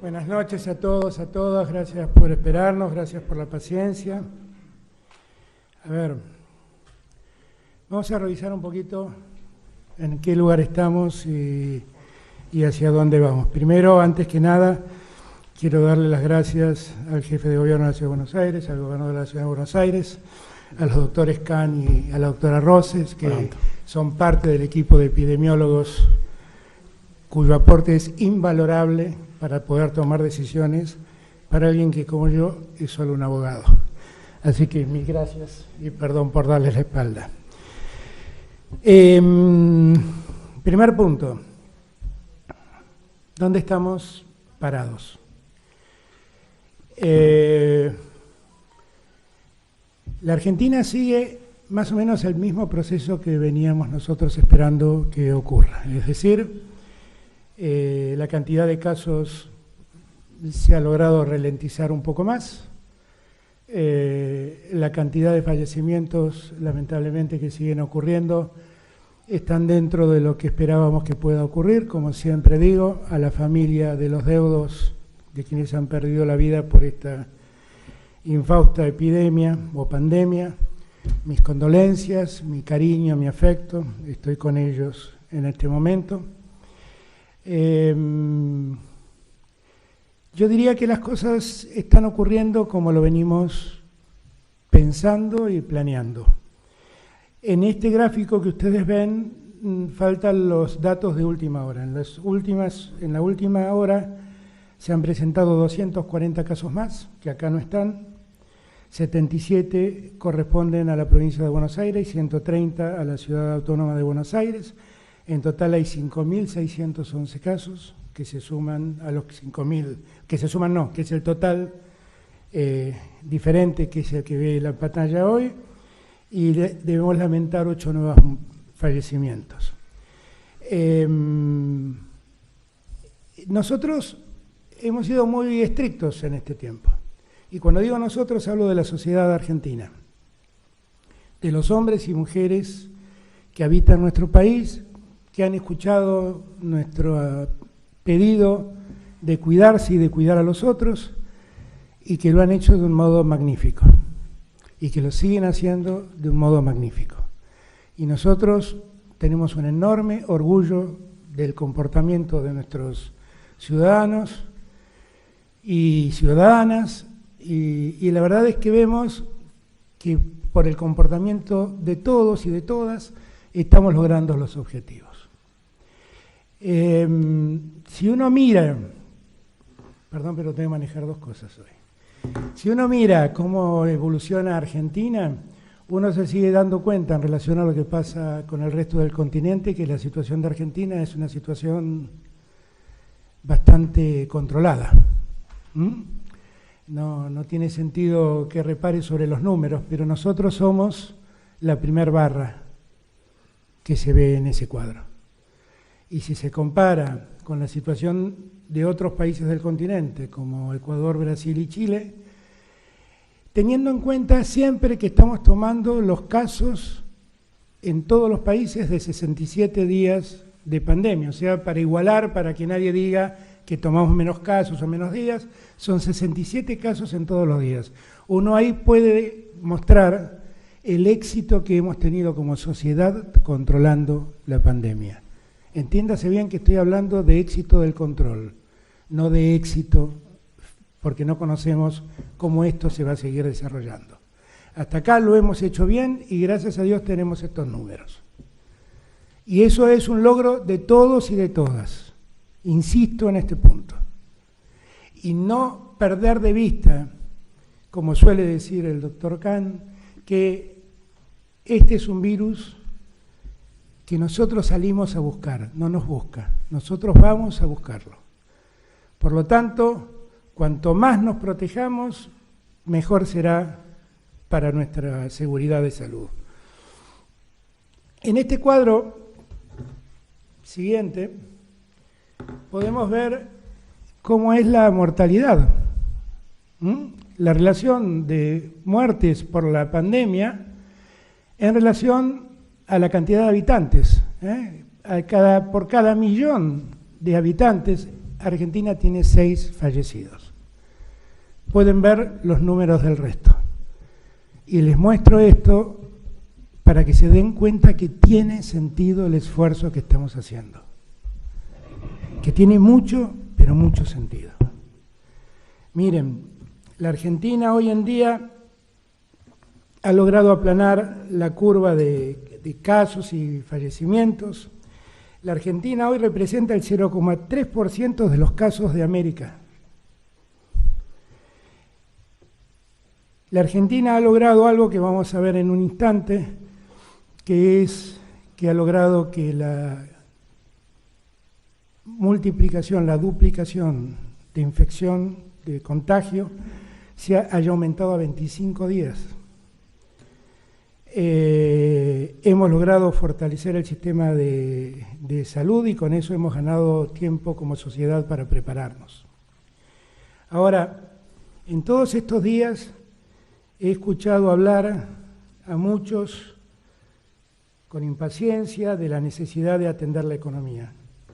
Buenas noches a todos, a todas. Gracias por esperarnos, gracias por la paciencia. A ver, vamos a revisar un poquito en qué lugar estamos y hacia dónde vamos. Primero, antes que nada, quiero darle las gracias al jefe de gobierno de la Ciudad de Buenos Aires, al gobernador de la Ciudad de Buenos Aires, a los doctores Kahn y a la doctora Roses, que son parte del equipo de epidemiólogos cuyo aporte es invalorable para poder tomar decisiones para alguien que, como yo, es solo un abogado. Así que mil gracias y perdón por darles la espalda. Primer punto. ¿Dónde estamos parados? La Argentina sigue más o menos el mismo proceso que veníamos nosotros esperando que ocurra. Es decir, la cantidad de casos se ha logrado ralentizar un poco más. La cantidad de fallecimientos, lamentablemente, que siguen ocurriendo, están dentro de lo que esperábamos que pueda ocurrir. Como siempre digo, a la familia de los deudos, de quienes han perdido la vida por esta infausta epidemia o pandemia, mis condolencias, mi cariño, mi afecto, estoy con ellos en este momento. Yo diría que las cosas están ocurriendo como lo venimos pensando y planeando. En este gráfico que ustedes ven faltan los datos de última hora. En la última hora se han presentado 240 casos más, que acá no están. 77 corresponden a la provincia de Buenos Aires y 130 a la Ciudad Autónoma de Buenos Aires. En total hay 5.611 casos que se suman a los 5.000, que es el total diferente, que es el que ve la pantalla hoy, y debemos lamentar 8 nuevos fallecimientos. Nosotros hemos sido muy estrictos en este tiempo, y cuando digo nosotros hablo de la sociedad argentina, de los hombres y mujeres que habitan nuestro país, que han escuchado nuestro pedido de cuidarse y de cuidar a los otros, y que lo han hecho de un modo magnífico, y que lo siguen haciendo de un modo magnífico. Y nosotros tenemos un enorme orgullo del comportamiento de nuestros ciudadanos y ciudadanas, y la verdad es que vemos que por el comportamiento de todos y de todas estamos logrando los objetivos. Si uno mira, perdón, pero tengo que manejar dos cosas hoy. Si uno mira cómo evoluciona Argentina, uno se sigue dando cuenta en relación a lo que pasa con el resto del continente, que la situación de Argentina es una situación bastante controlada. No tiene sentido que repare sobre los números, pero nosotros somos la primer barra que se ve en ese cuadro. Y si se compara con la situación de otros países del continente, como Ecuador, Brasil y Chile, teniendo en cuenta siempre que estamos tomando los casos en todos los países de 67 días de pandemia, o sea, para igualar, para que nadie diga que tomamos menos casos o menos días, son 67 casos en todos los días. Uno ahí puede mostrar el éxito que hemos tenido como sociedad controlando la pandemia. Entiéndase bien que estoy hablando de éxito del control, no de éxito porque no conocemos cómo esto se va a seguir desarrollando. Hasta acá lo hemos hecho bien y gracias a Dios tenemos estos números. Y eso es un logro de todos y de todas. Insisto en este punto. Y no perder de vista, como suele decir el doctor Kahn, que este es un virus que nosotros salimos a buscar, no nos busca, nosotros vamos a buscarlo. Por lo tanto, cuanto más nos protejamos, mejor será para nuestra seguridad de salud. En este cuadro siguiente podemos ver cómo es la mortalidad, la relación de muertes por la pandemia en relación a la cantidad de habitantes. Por cada millón de habitantes Argentina tiene 6 fallecidos. Pueden ver los números del resto. Y les muestro esto para que se den cuenta que tiene sentido el esfuerzo que estamos haciendo. Que tiene mucho, pero mucho sentido. Miren, la Argentina hoy en día ha logrado aplanar la curva de casos y fallecimientos. La Argentina hoy representa el 0,3% de los casos de América. La Argentina ha logrado algo que vamos a ver en un instante, que es que ha logrado que la multiplicación, la duplicación de infección, de contagio, haya aumentado a 25 días. Hemos logrado fortalecer el sistema de salud y con eso hemos ganado tiempo como sociedad para prepararnos. Ahora, en todos estos días he escuchado hablar a muchos con impaciencia de la necesidad de atender la economía.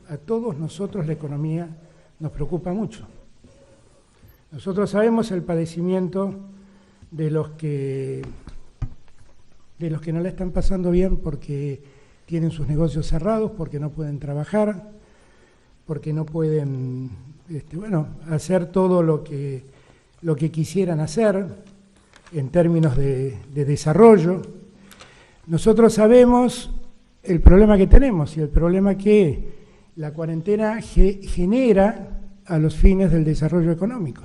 A todos nosotros la economía nos preocupa mucho. Nosotros sabemos el padecimiento de los que no la están pasando bien porque tienen sus negocios cerrados, porque no pueden trabajar, porque no pueden hacer todo lo que quisieran hacer en términos de desarrollo. Nosotros sabemos el problema que tenemos y el problema que la cuarentena genera a los fines del desarrollo económico.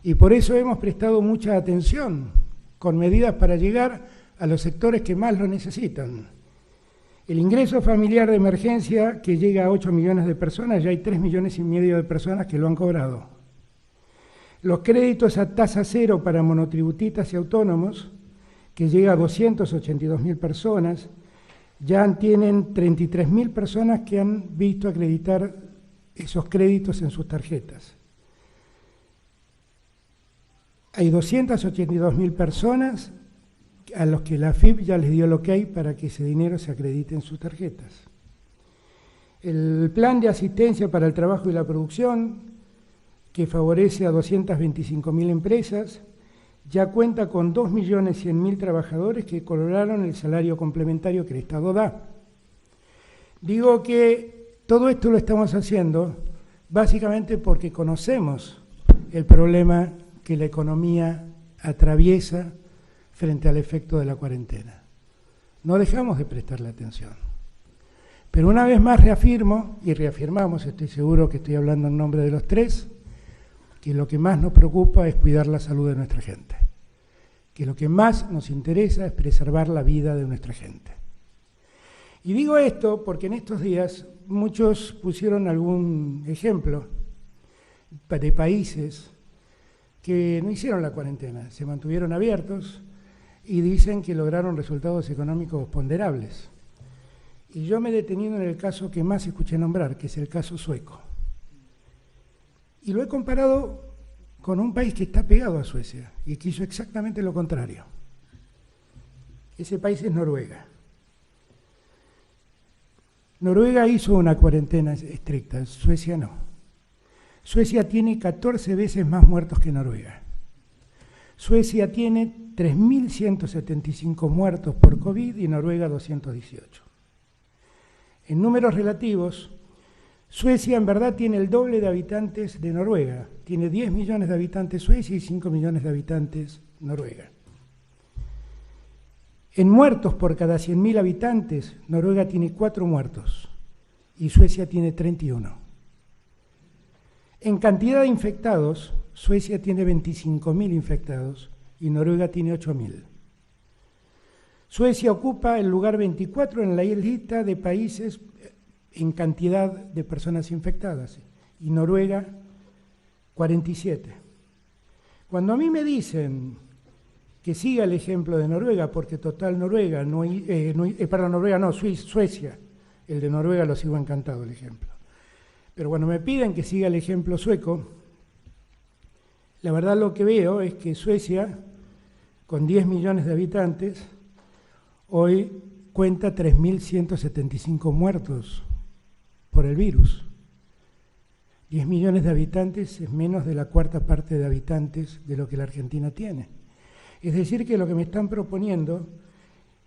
Y por eso hemos prestado mucha atención con medidas para llegar a los sectores que más lo necesitan. El ingreso familiar de emergencia, que llega a 8 millones de personas, ya hay 3,5 millones de personas que lo han cobrado. Los créditos a tasa cero para monotributistas y autónomos, que llega a 282.000 personas, ya tienen 33.000 personas que han visto acreditar esos créditos en sus tarjetas. Hay 282.000 personas a los que la AFIP ya les dio el ok para que ese dinero se acredite en sus tarjetas. El plan de asistencia para el trabajo y la producción, que favorece a 225.000 empresas, ya cuenta con 2.100.000 trabajadores que cobraron el salario complementario que el Estado da. Digo que todo esto lo estamos haciendo básicamente porque conocemos el problema que la economía atraviesa frente al efecto de la cuarentena. No dejamos de prestarle atención. Pero una vez más reafirmo, y reafirmamos, estoy seguro que estoy hablando en nombre de los tres, que lo que más nos preocupa es cuidar la salud de nuestra gente, que lo que más nos interesa es preservar la vida de nuestra gente. Y digo esto porque en estos días muchos pusieron algún ejemplo de países que no hicieron la cuarentena, se mantuvieron abiertos y dicen que lograron resultados económicos ponderables. Y yo me he detenido en el caso que más escuché nombrar, que es el caso sueco. Y lo he comparado con un país que está pegado a Suecia y que hizo exactamente lo contrario. Ese país es Noruega. Noruega hizo una cuarentena estricta, Suecia no. Suecia tiene 14 veces más muertos que Noruega. Suecia tiene 3.175 muertos por COVID y Noruega 218. En números relativos, Suecia en verdad tiene el doble de habitantes de Noruega. Tiene 10 millones de habitantes Suecia y 5 millones de habitantes Noruega. En muertos por cada 100.000 habitantes, Noruega tiene 4 muertos y Suecia tiene 31. En cantidad de infectados, Suecia tiene 25.000 infectados y Noruega tiene 8.000. Suecia ocupa el lugar 24 en la lista de países en cantidad de personas infectadas y Noruega 47. Cuando a mí me dicen que siga el ejemplo de Noruega, porque total Noruega, Suecia, el de Noruega lo sigo encantado el ejemplo. Pero cuando me piden que siga el ejemplo sueco, la verdad lo que veo es que Suecia, con 10 millones de habitantes, hoy cuenta 3.175 muertos por el virus. 10 millones de habitantes es menos de la cuarta parte de habitantes de lo que la Argentina tiene. Es decir, que lo que me están proponiendo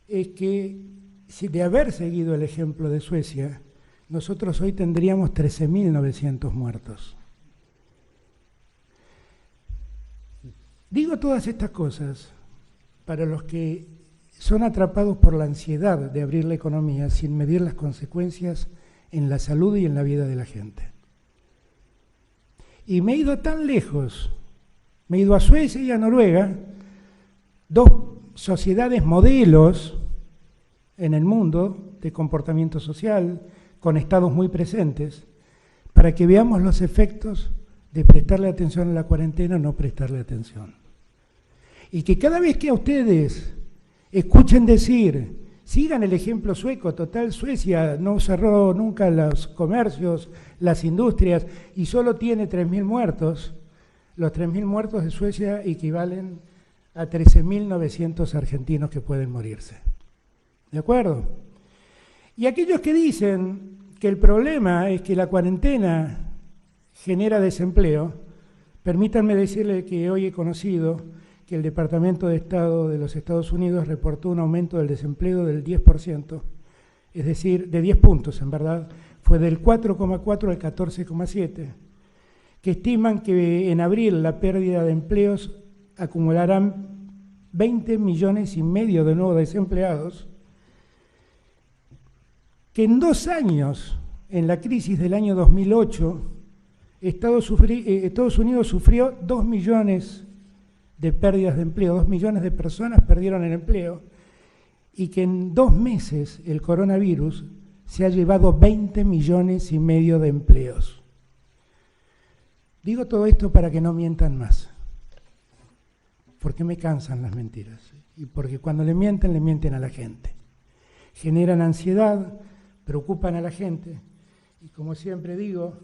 es que, si de haber seguido el ejemplo de Suecia, nosotros hoy tendríamos 13.900 muertos. Digo todas estas cosas para los que son atrapados por la ansiedad de abrir la economía sin medir las consecuencias en la salud y en la vida de la gente. Y me he ido tan lejos, me he ido a Suecia y a Noruega, dos sociedades modelos en el mundo de comportamiento social, con estados muy presentes, para que veamos los efectos de prestarle atención a la cuarentena o no prestarle atención. Y que cada vez que a ustedes escuchen decir, sigan el ejemplo sueco, total, Suecia no cerró nunca los comercios, las industrias, y solo tiene 3.000 muertos, los 3.000 muertos de Suecia equivalen a 13.900 argentinos que pueden morirse. ¿De acuerdo? Y aquellos que dicen que el problema es que la cuarentena genera desempleo, permítanme decirle que hoy he conocido que el Departamento de Estado de los Estados Unidos reportó un aumento del desempleo del 10%, es decir, de 10 puntos en verdad, fue del 4,4 al 14,7, que estiman que en abril la pérdida de empleos acumularán 20 millones y medio de nuevos desempleados, que en 2 años, en la crisis del año 2008, Estados Unidos sufrió 2 millones de pérdidas de empleo, 2 millones de personas perdieron el empleo, y que en 2 meses el coronavirus se ha llevado 20 millones y medio de empleos. Digo todo esto para que no mientan más, porque me cansan las mentiras, y porque cuando le mienten a la gente. Generan ansiedad, preocupan a la gente, y como siempre digo,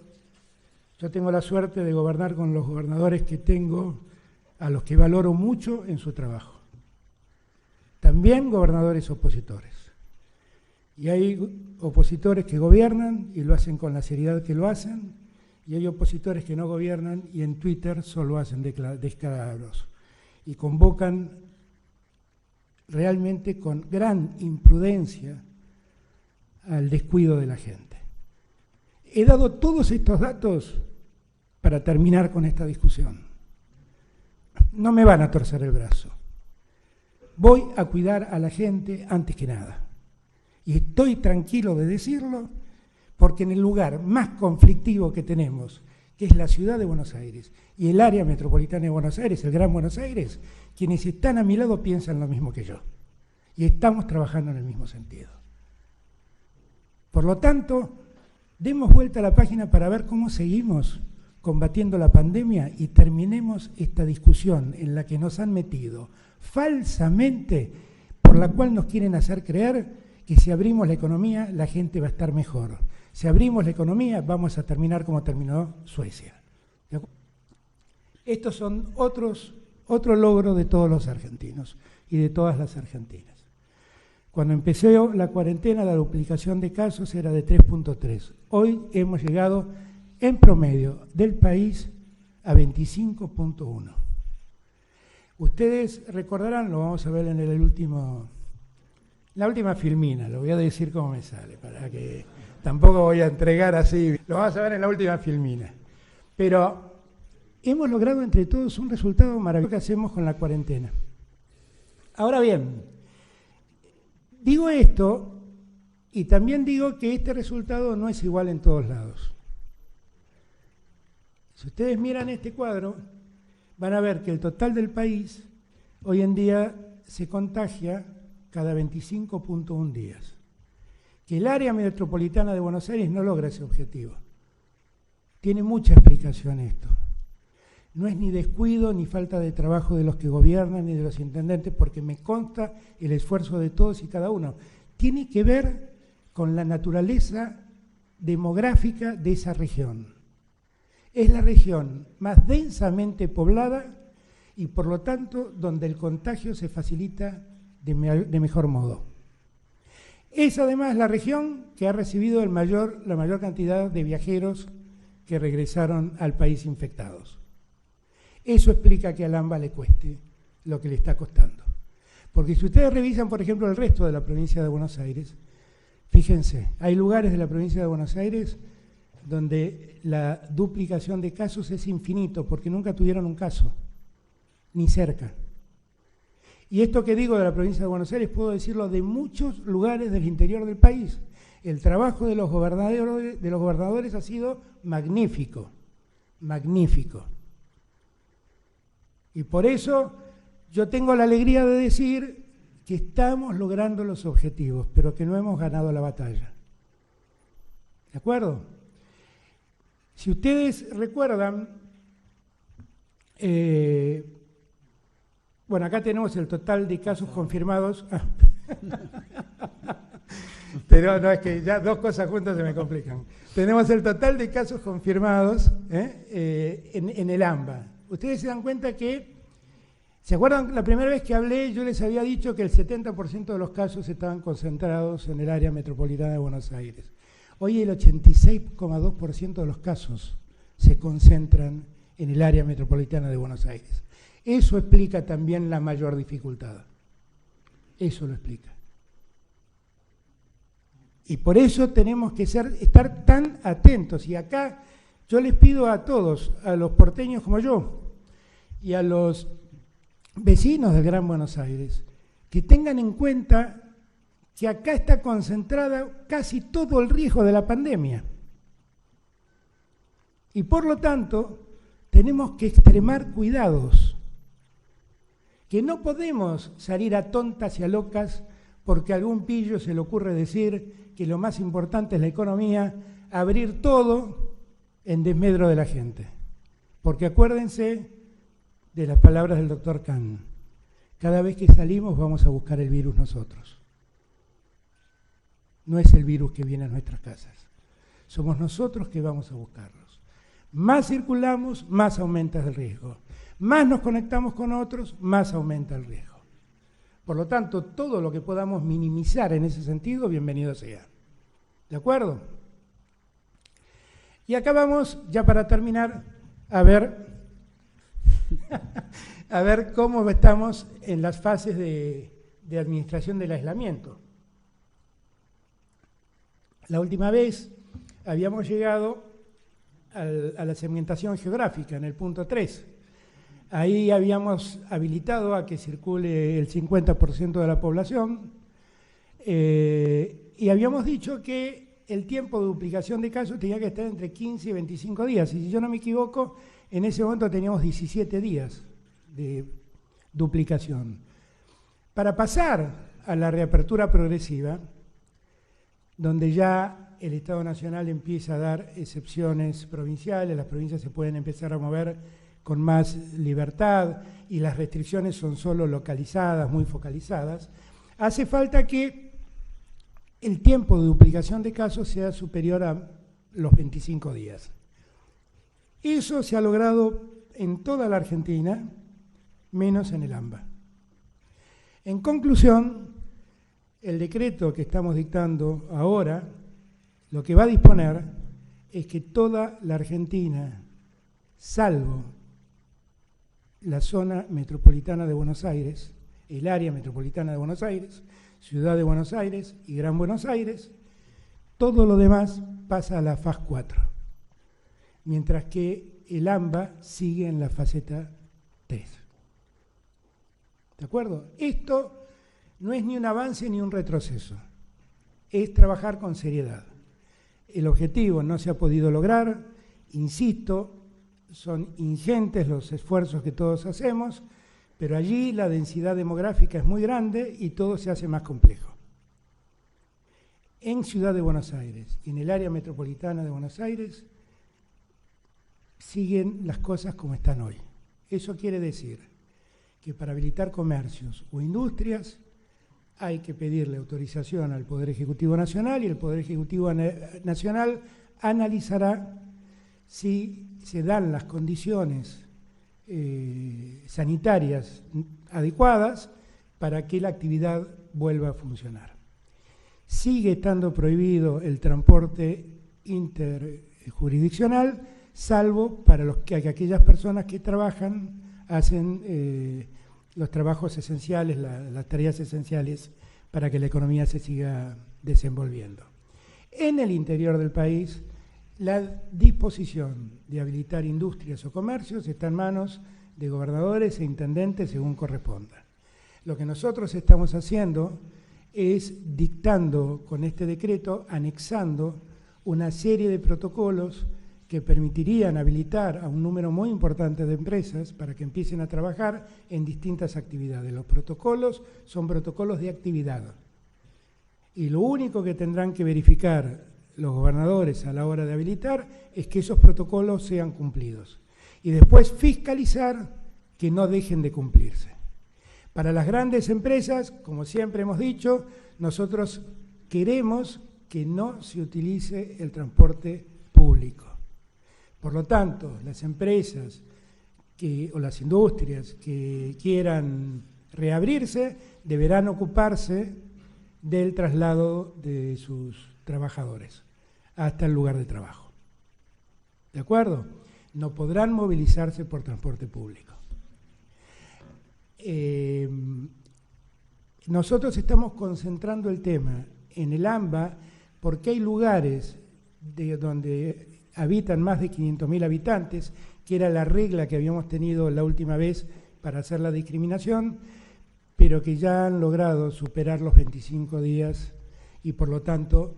yo tengo la suerte de gobernar con los gobernadores que tengo, a los que valoro mucho en su trabajo. También gobernadores opositores. Y hay opositores que gobiernan y lo hacen con la seriedad que lo hacen, y hay opositores que no gobiernan y en Twitter solo hacen descalabros y convocan realmente con gran imprudencia al descuido de la gente. He dado todos estos datos para terminar con esta discusión. No me van a torcer el brazo. Voy a cuidar a la gente antes que nada. Y estoy tranquilo de decirlo porque en el lugar más conflictivo que tenemos, que es la ciudad de Buenos Aires y el área metropolitana de Buenos Aires, el Gran Buenos Aires, quienes están a mi lado piensan lo mismo que yo. Y estamos trabajando en el mismo sentido. Por lo tanto, demos vuelta a la página para ver cómo seguimos combatiendo la pandemia y terminemos esta discusión en la que nos han metido falsamente, por la cual nos quieren hacer creer que si abrimos la economía la gente va a estar mejor. Si abrimos la economía vamos a terminar como terminó Suecia. Estos son otro logro de todos los argentinos y de todas las argentinas. Cuando empezó la cuarentena, la duplicación de casos era de 3.3. Hoy hemos llegado en promedio del país a 25.1. Ustedes recordarán, lo vamos a ver en la última filmina, lo voy a decir cómo me sale, para que tampoco voy a entregar así, lo vamos a ver en la última filmina. Pero hemos logrado entre todos un resultado maravilloso que hacemos con la cuarentena. Ahora bien, digo esto y también digo que este resultado no es igual en todos lados. Si ustedes miran este cuadro, van a ver que el total del país hoy en día se contagia cada 25.1 días. Que el área metropolitana de Buenos Aires no logra ese objetivo. Tiene mucha explicación esto. No es ni descuido ni falta de trabajo de los que gobiernan ni de los intendentes, porque me consta el esfuerzo de todos y cada uno. Tiene que ver con la naturaleza demográfica de esa región. Es la región más densamente poblada y por lo tanto donde el contagio se facilita de mejor modo. Es además la región que ha recibido la mayor cantidad de viajeros que regresaron al país infectados. Eso explica que al AMBA le cueste lo que le está costando. Porque si ustedes revisan, por ejemplo, el resto de la provincia de Buenos Aires, fíjense, hay lugares de la provincia de Buenos Aires donde la duplicación de casos es infinito, porque nunca tuvieron un caso, ni cerca. Y esto que digo de la provincia de Buenos Aires, puedo decirlo de muchos lugares del interior del país. El trabajo de los gobernadores ha sido magnífico, magnífico. Y por eso yo tengo la alegría de decir que estamos logrando los objetivos, pero que no hemos ganado la batalla. ¿De acuerdo? Si ustedes recuerdan, bueno, acá tenemos el total de casos confirmados. Pero no, es que ya dos cosas juntas se me complican. Tenemos el total de casos confirmados en el AMBA. Ustedes se dan cuenta que, ¿se acuerdan? La primera vez que hablé yo les había dicho que el 70% de los casos estaban concentrados en el área metropolitana de Buenos Aires. Hoy el 86,2% de los casos se concentran en el área metropolitana de Buenos Aires. Eso explica también la mayor dificultad. Eso lo explica. Y por eso tenemos que estar tan atentos. Y acá yo les pido a todos, a los porteños como yo, y a los vecinos del Gran Buenos Aires, que tengan en cuenta que acá está concentrada casi todo el riesgo de la pandemia. Y por lo tanto, tenemos que extremar cuidados, que no podemos salir a tontas y a locas porque a algún pillo se le ocurre decir que lo más importante es la economía, abrir todo en desmedro de la gente. Porque acuérdense de las palabras del doctor Kahn, cada vez que salimos vamos a buscar el virus nosotros. No es el virus que viene a nuestras casas, somos nosotros que vamos a buscarlos. Más circulamos, más aumenta el riesgo. Más nos conectamos con otros, más aumenta el riesgo. Por lo tanto, todo lo que podamos minimizar en ese sentido, bienvenido sea. ¿De acuerdo? Y acá vamos, ya para terminar, a ver cómo estamos en las fases de administración del aislamiento. La última vez habíamos llegado a la segmentación geográfica, en el punto 3. Ahí habíamos habilitado a que circule el 50% de la población y habíamos dicho que el tiempo de duplicación de casos tenía que estar entre 15 y 25 días. Y si yo no me equivoco, en ese momento teníamos 17 días de duplicación. Para pasar a la reapertura progresiva, donde ya el Estado Nacional empieza a dar excepciones provinciales, las provincias se pueden empezar a mover con más libertad y las restricciones son solo localizadas, muy focalizadas, hace falta que el tiempo de duplicación de casos sea superior a los 25 días. Eso se ha logrado en toda la Argentina, menos en el AMBA. En conclusión, el decreto que estamos dictando ahora, lo que va a disponer es que toda la Argentina, salvo la zona metropolitana de Buenos Aires, el área metropolitana de Buenos Aires, Ciudad de Buenos Aires y Gran Buenos Aires, todo lo demás pasa a la fase 4, mientras que el AMBA sigue en la faceta 3. ¿De acuerdo? Esto no es ni un avance ni un retroceso, es trabajar con seriedad. El objetivo no se ha podido lograr, insisto, son ingentes los esfuerzos que todos hacemos, pero allí la densidad demográfica es muy grande y todo se hace más complejo. En Ciudad de Buenos Aires y en el área metropolitana de Buenos Aires siguen las cosas como están hoy. Eso quiere decir que para habilitar comercios o industrias hay que pedirle autorización al Poder Ejecutivo Nacional y el Poder Ejecutivo Nacional analizará si se dan las condiciones sanitarias adecuadas para que la actividad vuelva a funcionar. Sigue estando prohibido el transporte jurisdiccional, salvo para aquellas personas que trabajan, hacen los trabajos esenciales, las tareas esenciales para que la economía se siga desenvolviendo. En el interior del país, la disposición de habilitar industrias o comercios está en manos de gobernadores e intendentes según corresponda. Lo que nosotros estamos haciendo es dictando con este decreto, anexando una serie de protocolos que permitirían habilitar a un número muy importante de empresas para que empiecen a trabajar en distintas actividades. Los protocolos son protocolos de actividad. Y lo único que tendrán que verificar los gobernadores a la hora de habilitar es que esos protocolos sean cumplidos. Y después fiscalizar que no dejen de cumplirse. Para las grandes empresas, como siempre hemos dicho, nosotros queremos que no se utilice el transporte público. Por lo tanto, las empresas o las industrias que quieran reabrirse deberán ocuparse del traslado de sus trabajadores hasta el lugar de trabajo. ¿De acuerdo? No podrán movilizarse por transporte público. Nosotros estamos concentrando el tema en el AMBA porque hay lugares donde habitan más de 500.000 habitantes, que era la regla que habíamos tenido la última vez para hacer la discriminación, pero que ya han logrado superar los 25 días y por lo tanto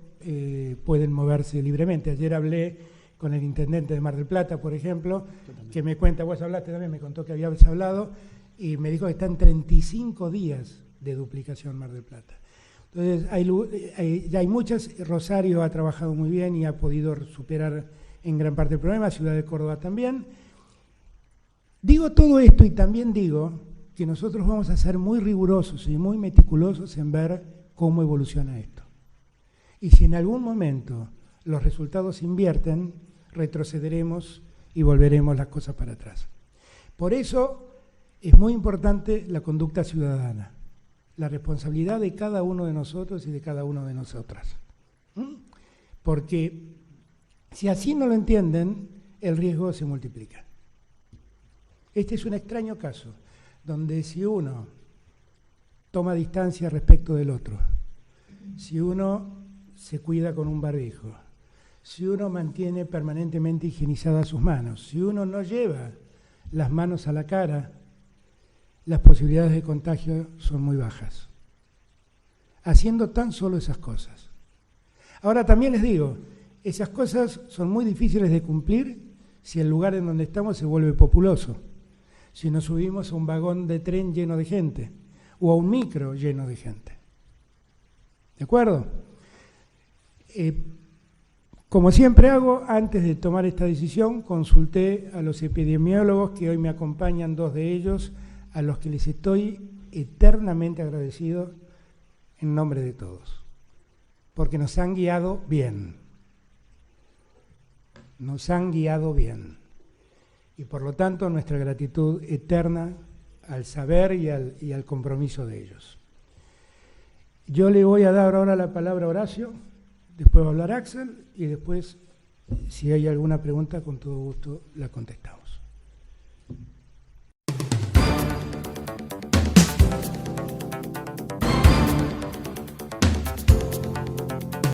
pueden moverse libremente. Ayer hablé con el intendente de Mar del Plata, por ejemplo, que me cuenta, vos hablaste también, me contó que habías hablado, y me dijo que está en 35 días de duplicación Mar del Plata. Entonces, ya hay muchas. Rosario ha trabajado muy bien y ha podido superar en gran parte el problema, Ciudad de Córdoba también. Digo todo esto y también digo que nosotros vamos a ser muy rigurosos y muy meticulosos en ver cómo evoluciona esto. Y si en algún momento los resultados invierten, retrocederemos y volveremos las cosas para atrás. Por eso es muy importante la conducta ciudadana, la responsabilidad de cada uno de nosotros y de cada una de nosotras. Porque si así no lo entienden, el riesgo se multiplica. Este es un extraño caso, donde si uno toma distancia respecto del otro, si uno se cuida con un barbijo, si uno mantiene permanentemente higienizadas sus manos, si uno no lleva las manos a la cara, las posibilidades de contagio son muy bajas. Haciendo tan solo esas cosas. Ahora también les digo, esas cosas son muy difíciles de cumplir si el lugar en donde estamos se vuelve populoso, si nos subimos a un vagón de tren lleno de gente o a un micro lleno de gente. ¿De acuerdo? Como siempre hago, antes de tomar esta decisión, consulté a los epidemiólogos que hoy me acompañan, 2 de ellos, a los que les estoy eternamente agradecido en nombre de todos, porque nos han guiado bien. Nos han guiado bien. Y por lo tanto, nuestra gratitud eterna al saber y al compromiso de ellos. Yo le voy a dar ahora la palabra a Horacio, después va a hablar Axel, y después, si hay alguna pregunta, con todo gusto la contestamos.